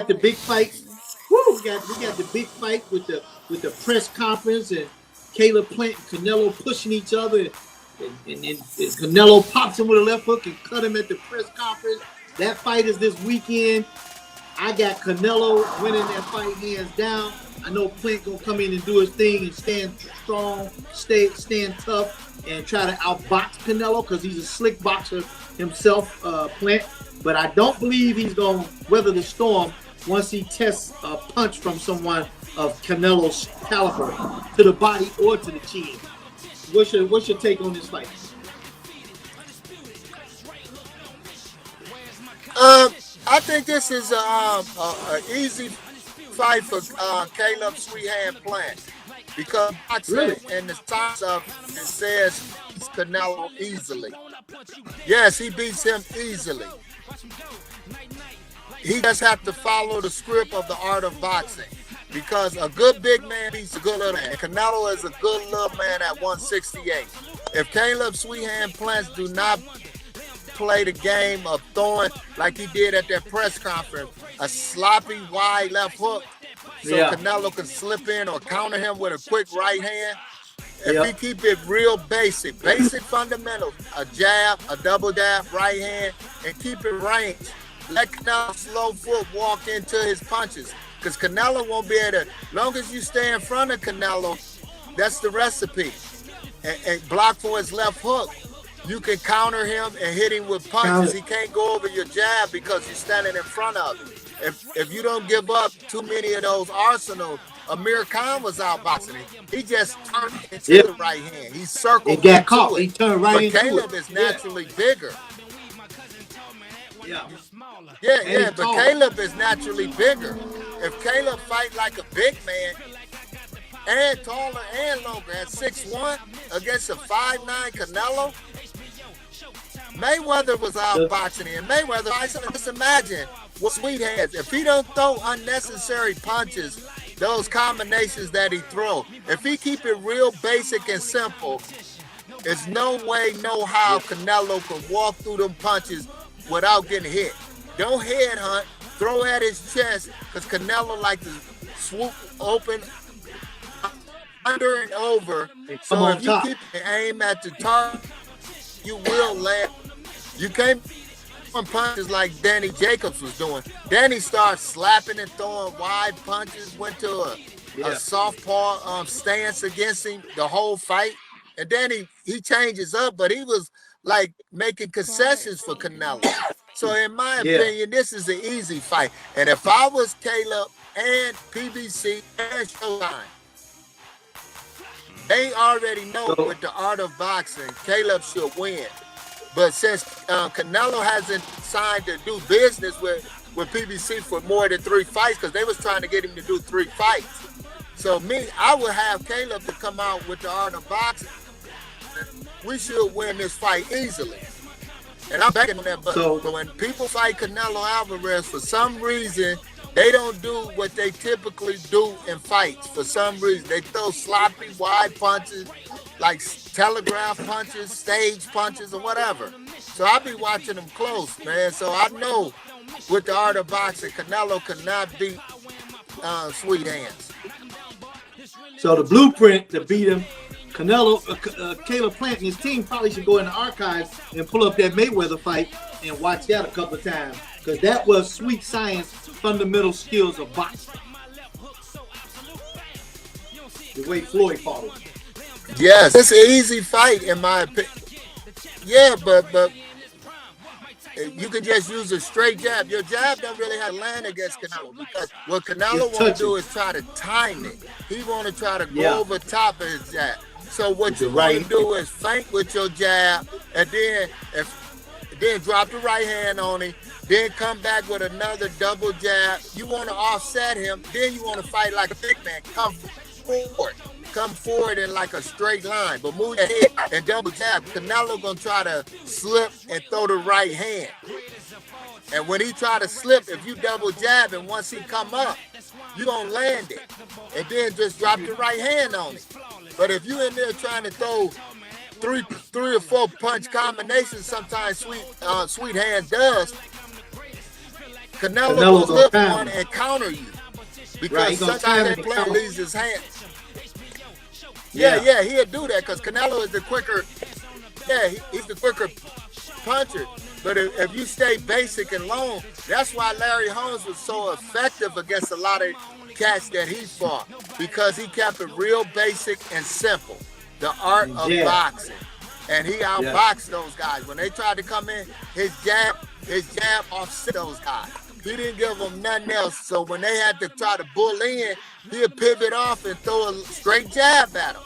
got the big fight. Woo, we got the big fight with the press conference and Caleb Plant and Canelo pushing each other. And Canelo pops him with a left hook and cut him at the press conference. That fight is this weekend. I got Canelo winning that fight hands down. I know Plant gonna come in and do his thing and stand strong, stand tough, and try to outbox Canelo because he's a slick boxer himself, Plant. But I don't believe he's gonna weather the storm once he tests a punch from someone of Canelo's caliber to the body or to the chin. What's your take on this fight? I think this is a easy fight for Caleb Sweethand Plant because boxing in the science of it says it's Canelo easily. Yes, he beats him easily. He just have to follow the script of the art of boxing because a good big man beats a good little man. Canelo is a good little man at 168. If Caleb Sweethand Plants do not play the game of throwing like he did at that press conference, a sloppy wide left hook so Canelo can slip in or counter him with a quick right hand. If he keep it real basic fundamentals, a jab, a double jab, right hand, and keep it ranged. Let Canelo slow foot walk into his punches because Canelo won't be able to, long as you stay in front of Canelo, that's the recipe. And block for his left hook. You can counter him and hit him with punches. He can't go over your jab because you're standing in front of him. If you don't give up too many of those arsenals, Amir Khan was outboxing him. He just turned into the right hand. He circled. He got caught. He turned right into it. But Caleb is naturally bigger. Yeah, but Caleb is naturally bigger. If Caleb fight like a big man and taller and longer at 6'1" against a 5'9" Canelo, Mayweather was outboxing him. Mayweather, just imagine what Sweet has. If he don't throw unnecessary punches, those combinations that he throw, if he keep it real basic and simple, there's no way, no how Canelo can walk through them punches without getting hit. Don't headhunt, throw at his chest, because Canelo like to swoop open under and over. So if you keep the aim at the target, you will land. You can't throwing punches like Danny Jacobs was doing. Danny started slapping and throwing wide punches, went to a southpaw stance against him the whole fight. And then he changes up, but he was like making concessions for Canelo. So in my opinion, this is an easy fight. And if I was Caleb and PBC and Showtime, they already know with the art of boxing, Caleb should win. But since Canelo hasn't signed to do business with PBC for more than 3 fights, because they was trying to get him to do 3 fights. So I would have Caleb to come out with the art of boxing. We should win this fight easily. And I'm backing on that. But when people fight Canelo Alvarez, for some reason, they don't do what they typically do in fights. For some reason, they throw sloppy, wide punches, like telegraph punches, stage punches, or whatever. So I'll be watching them close, man. So I know with the art of boxing, Canelo cannot beat Sweet Hands. So the blueprint to beat him, Canelo, Caleb Plant and his team probably should go in the archives and pull up that Mayweather fight and watch that a couple of times, because that was Sweet Science fundamental skills of boxing. The way Floyd fought him. Yes, it's an easy fight in my opinion. Yeah, but you can just use a straight jab. Your jab don't really have to land against Canelo, because what Canelo want to do is try to time it. He want to try to go over top of his jab. So what you want to do is feint with your jab, and then drop the right hand on him, then come back with another double jab. You want to offset him, then you want to fight like a big man. Come forward in like a straight line, but move your head and double jab. Canelo gonna try to slip and throw the right hand. And when he try to slip, if you double jab and once he come up, you gonna land it. And then just drop your right hand on it. But if you in there trying to throw three or four punch combinations, sometimes Sweet Hand does, Canelo Canelo's will lift gonna one time and counter you. Because Right, he gonna sometimes time that it player and leaves his hand. Yeah. Yeah, he'll do that because Canelo is the quicker. Yeah, he's the quicker puncher. But if you stay basic and long, that's why Larry Holmes was so effective against a lot of cats that he fought, because he kept it real basic and simple. The art of Yeah. boxing. And he outboxed those guys. When they tried to come in, his jab offset those guys. He didn't give them nothing else. So when they had to try to bull in, he'd pivot off and throw a straight jab at them.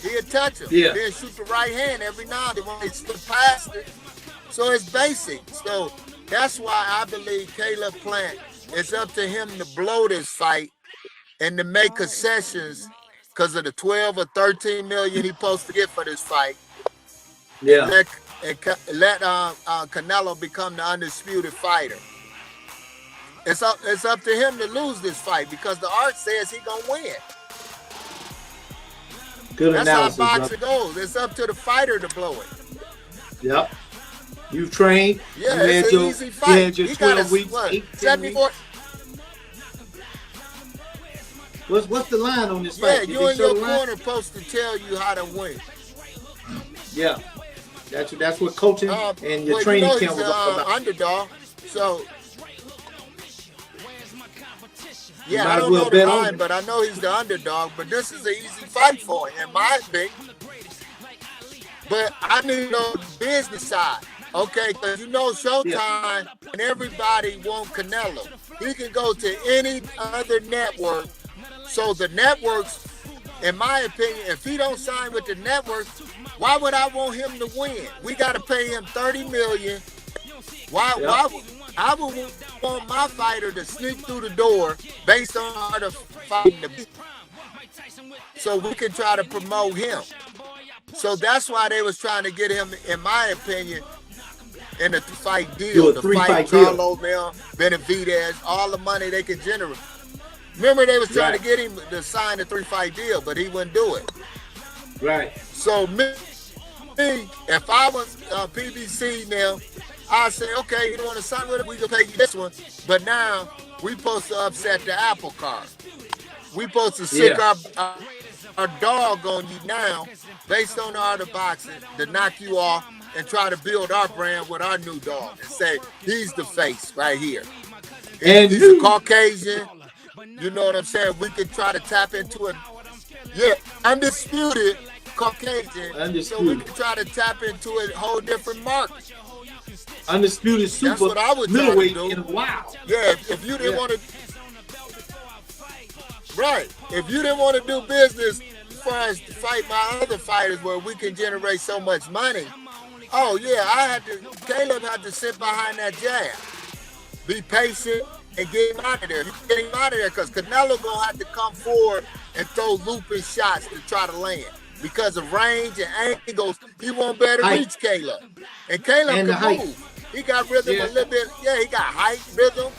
He'd touch them. Yeah. Then shoot the right hand every now and then when they slip past it. So it's basic. So that's why I believe Caleb Plant, it's up to him to blow this fight and to make concessions because of the 12 or 13 million he's supposed to get for this fight. Yeah. Let Canelo become the undisputed fighter. It's up to him to lose this fight because the art says he's gonna win. Good That's analysis, how boxing goes. It's up to the fighter to blow it. Yep. You've trained. Yeah, you it's an easy fight. You had your 12 weeks, 8, 74. What's the line on this Yeah, fight? you and your corner supposed to tell you how to win. Yeah. That's what coaching and your well, training you know camp was all about. Underdog. So yeah, might I as don't well know bet the on line, it. but I know he's the underdog. But this is an easy fight for him, in my opinion. But I need to know the business side, okay? Because you know Showtime and everybody want Canelo. He can go to any other network. So the networks, in my opinion, if he don't sign with the networks, why would I want him to win? We got to pay him $30 million. Why I would want my fighter to sneak through the door based on how to fight the beat, so we can try to promote him. So that's why they was trying to get him, in my opinion, in the fight deal, the fight Charlo, Benavidez, all the money they could generate. Remember, they was trying to get him to sign a 3-fight deal, but he wouldn't do it. Right. So me, if I was PBC now, I'd say, okay, you don't want to sign with it, we can pay you this one. But now, we supposed to upset the apple cart. We supposed to sick our dog on you now, based on the art of boxing, to knock you off and try to build our brand with our new dog and say, he's the face right here. And he's a Caucasian. You know what I'm saying? We can try to tap into it. Yeah, undisputed Caucasian. Undisputed. So we can try to tap into a whole different market. Undisputed super That's what I would middleweight do. in a while. Yeah, if you didn't want to, right? If you didn't want to do business as far as to fight my other fighters where we can generate so much money, oh yeah, Caleb had to sit behind that jab, be patient, and get him out of there. You get him out of there because Canelo gonna have to come forward and throw looping shots to try to land. Because of range and angles, he won't be able to reach Caleb. And Caleb can move. He got rhythm a little bit. Yeah, he got height, rhythm.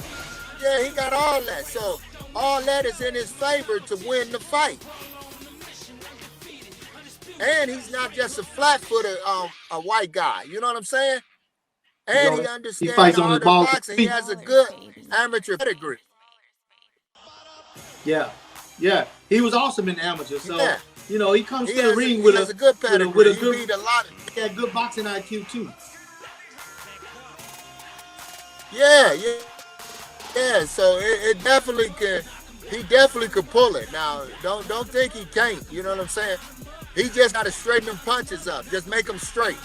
Yeah, he got all that. So all that is in his favor to win the fight. And he's not just a flat-footed a white guy. You know what I'm saying? And he understands the art of boxing. He has a good amateur pedigree. Yeah. He was awesome in the amateur. So, you know, he comes to the ring with a good pedigree. With a good, he beat a lot. He had good boxing IQ too. Yeah. So it definitely can. He definitely could pull it. Now, don't think he can't. You know what I'm saying? He just got to straighten them punches up. Just make them straight.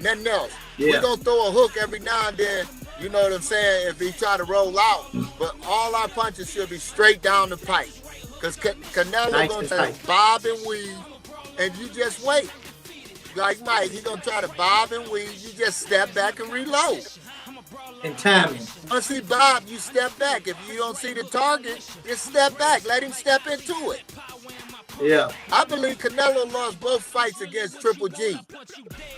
Nothing else. Yeah. We're gonna throw a hook every now and then. You know what I'm saying? If he try to roll out, but all our punches should be straight down the pipe. Because Canelo gonna try to bob and weave, and you just wait. Like Mike, he gonna try to bob and weave. You just step back and reload. And timing. Once he bob, you step back. If you don't see the target, just step back. Let him step into it. Yeah. I believe Canelo lost both fights against Triple G.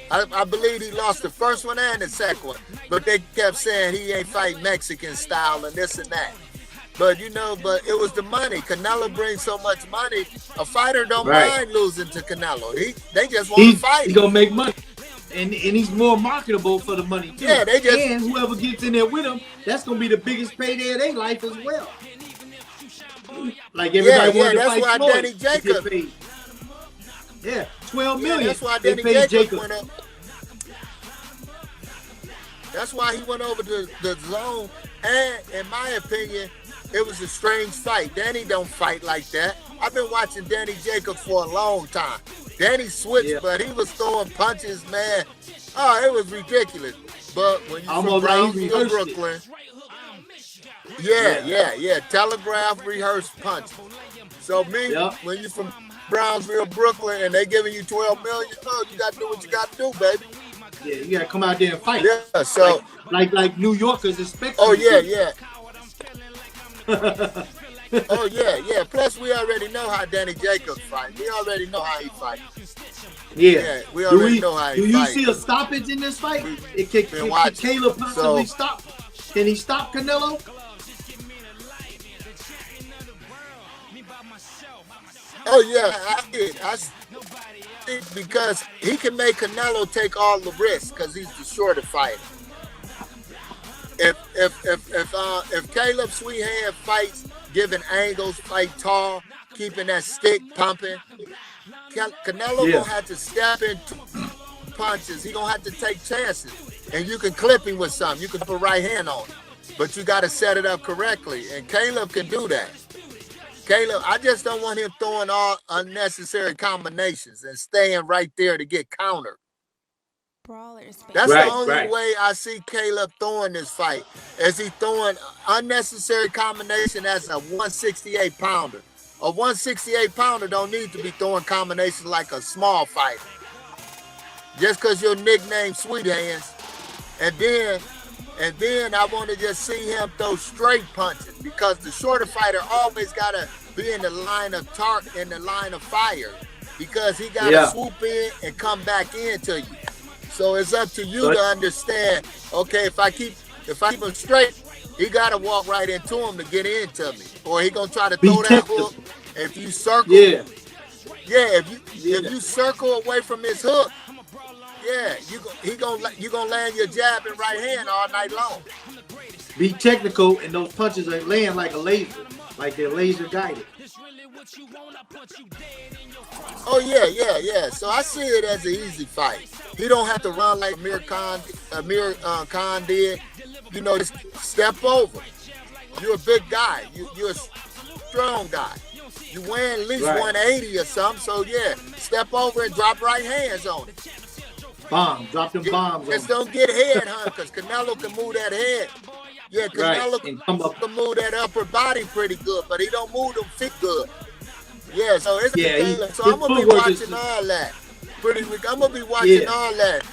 I believe he lost the first one and the second one. But they kept saying he ain't fight Mexican style and this and that. But it was the money. Canelo brings so much money. A fighter don't mind losing to Canelo. They just want to fight. He gonna make money. and he's more marketable for the money too. Yeah, they just and whoever gets in there with him, that's gonna be the biggest payday of their life as well. Like everybody wanted to that's fight why Floyd Danny to Jacobs. get paid. Yeah, 12 million. That's why they Danny paid Jacobs went up. That's why he went over to the zone. And in my opinion, it was a strange fight. Danny don't fight like that. I've been watching Danny Jacobs for a long time. Danny switched, but he was throwing punches, man. Oh, it was ridiculous. But when you're from Brownsville, Brooklyn, telegraph, rehearsed punches. So when you're from Brownsville, Brooklyn, and they giving you 12 million, you got to do what you got to do, baby. Yeah, you got to come out there and fight. Yeah, so. Like New Yorkers expect. Oh, yeah. Oh, yeah. Plus, we already know how Danny Jacobs fight. We already know how he fights. Yeah. We already know how he fights. Do you see a stoppage in this fight? Can Caleb possibly stop? Can he stop Canelo? Oh, yeah, I did. I think because he can make Canelo take all the risks because he's the shorter fighter. If Caleb Sweethand fights, giving angles, fight tall, keeping that stick pumping, Canelo gonna have to step into punches. He gonna have to take chances, and you can clip him with something. You can put a right hand on him, but you got to set it up correctly, and Caleb can do that. Caleb, I just don't want him throwing all unnecessary combinations and staying right there to get countered. Brawlers. That's the only way I see Caleb throwing this fight. Is he throwing unnecessary combination as a 168 pounder? A 168 pounder don't need to be throwing combinations like a small fighter. Just because your nickname Sweet Hands. And then I want to just see him throw straight punches because the shorter fighter always gotta be in the line of fire because he gotta swoop in and come back into you. So it's up to you to understand, okay, if I keep him straight, he got to walk right into him to get into me. Or he going to try to throw that hook. If you circle, if you circle away from his hook, you going to land your jab and right hand all night long. Be technical, and those punches are laying like a laser, like they're laser guided. Oh, yeah. So I see it as an easy fight. He don't have to run like Amir Khan did. You know, just step over. You're a big guy. You're a strong guy. You weigh at least 180 or something. So, step over and drop right hands on it. Drop them bombs. Just don't get head, because Canelo can move that head. Yeah, Canelo can move that upper body pretty good, but he don't move them feet good. Yeah, so it's so I'm gonna be watching all that. I'm gonna be watching all that.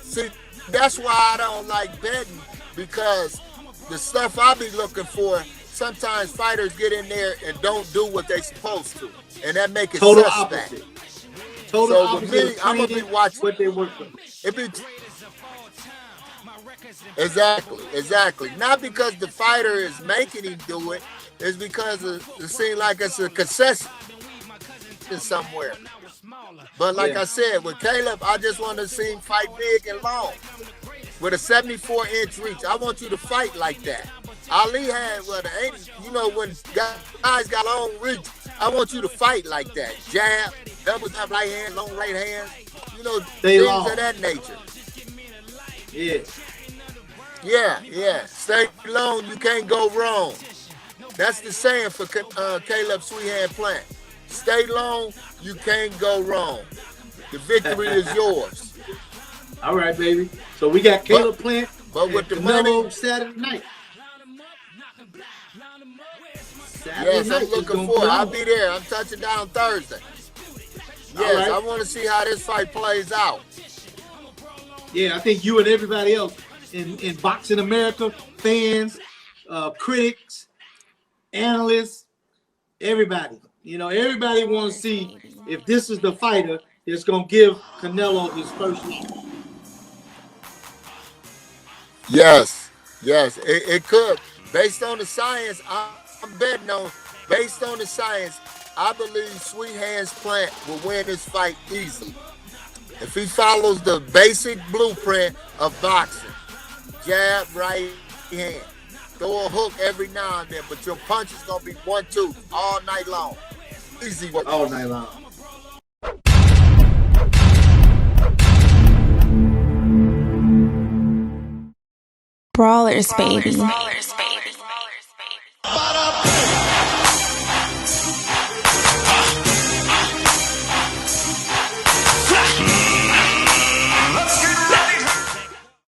See, that's why I don't like betting, because the stuff I be looking for, sometimes fighters get in there and don't do what they supposed to, and that make it total suspect. Opposite. Total so opposite. With me, I'm gonna be watching what they work for. Exactly. Not because the fighter is making him do it. It's because it seems like it's a concession somewhere. But like I said, with Caleb, I just want to see him fight big and long. With a 74-inch reach, I want you to fight like that. Ali had, when guys got long reach, I want you to fight like that. Jab, double jab right hand, long right hand. Things of that nature. Yeah. Stay long, you can't go wrong. That's the saying for Caleb Sweethand Plant. Stay long, you can't go wrong. The victory is yours. All right, baby. So we got Caleb Plant, but with the Canelo money Saturday night. I'm looking forward. I'll be there. I'm touching down Thursday. Yes, I want to see how this fight plays out. Yeah, I think you and everybody else in Boxing America, fans, critics, analysts, everybody. Everybody wants to see if this is the fighter that's going to give Canelo his first win. Yes, it could. Based on the science, I'm betting on. Based on the science, I believe Sweet Hands Plant will win this fight easily. If he follows the basic blueprint of boxing, jab, right hand, throw a hook every now and then, but your punch is gonna be 1-2 all night long. Easy work. All night long. Brawlers, baby. Brawlers, baby.